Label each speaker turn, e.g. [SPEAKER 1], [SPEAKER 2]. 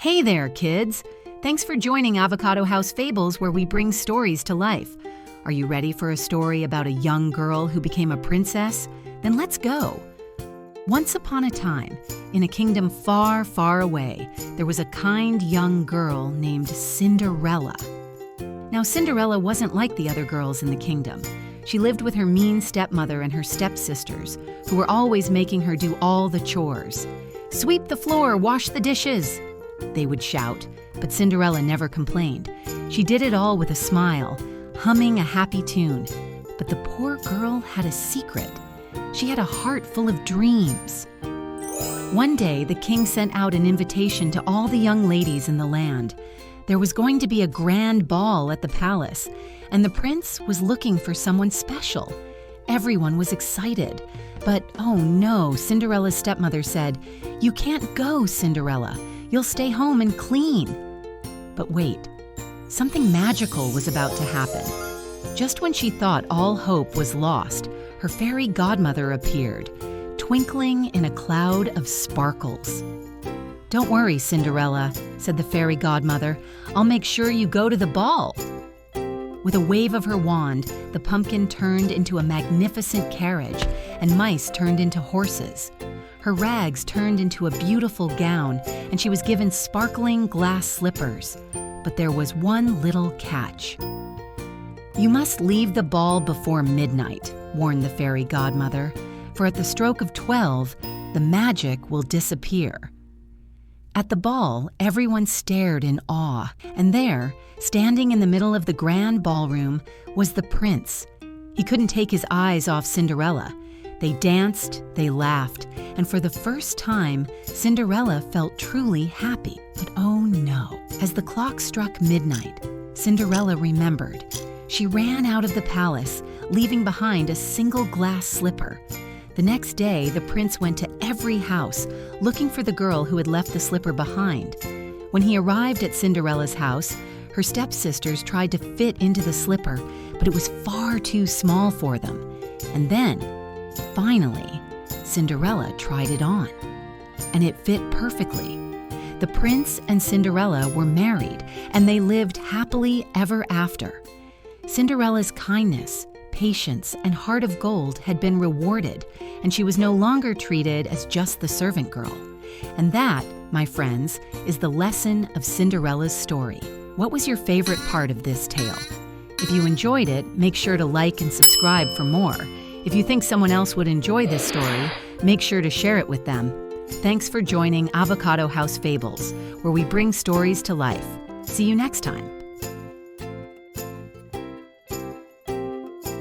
[SPEAKER 1] Hey there, kids! Thanks for joining Avocado House Fables, where we bring stories to life. Are you ready for a story about a young girl who became a princess? Then let's go! Once upon a time, in a kingdom far, far away, there was a kind young girl named Cinderella. Now, Cinderella wasn't like the other girls in the kingdom. She lived with her mean stepmother and her stepsisters, who were always making her do all the chores. "Sweep the floor, wash the dishes," they would shout, but Cinderella never complained. She did it all with a smile, humming a happy tune. But the poor girl had a secret. She had a heart full of dreams. One day, the king sent out an invitation to all the young ladies in the land. There was going to be a grand ball at the palace, and the prince was looking for someone special. Everyone was excited. But oh no, Cinderella's stepmother said, "You can't go, Cinderella. You'll stay home and clean." But wait, something magical was about to happen. Just when she thought all hope was lost, her fairy godmother appeared, twinkling in a cloud of sparkles. "Don't worry, Cinderella," said the fairy godmother. "I'll make sure you go to the ball." With a wave of her wand, the pumpkin turned into a magnificent carriage, and mice turned into horses. Her rags turned into a beautiful gown, and she was given sparkling glass slippers. But there was one little catch. "You must leave the ball before midnight," warned the fairy godmother, "for at the stroke of 12, the magic will disappear." At the ball, everyone stared in awe, and there, standing in the middle of the grand ballroom, was the prince. He couldn't take his eyes off Cinderella. They danced, they laughed, and for the first time, Cinderella felt truly happy. But oh no, as the clock struck midnight, Cinderella remembered. She ran out of the palace, leaving behind a single glass slipper. The next day, the prince went to every house, looking for the girl who had left the slipper behind. When he arrived at Cinderella's house, her stepsisters tried to fit into the slipper, but it was far too small for them. And then, finally, Cinderella tried it on, and it fit perfectly. The prince and Cinderella were married, and they lived happily ever after. Cinderella's kindness, patience, and heart of gold had been rewarded, and she was no longer treated as just the servant girl. And that, my friends, is the lesson of Cinderella's story. What was your favorite part of this tale? If you enjoyed it, make sure to like and subscribe for more. If you think someone else would enjoy this story, make sure to share it with them. Thanks for joining Avocado House Fables, where we bring stories to life. See you next time.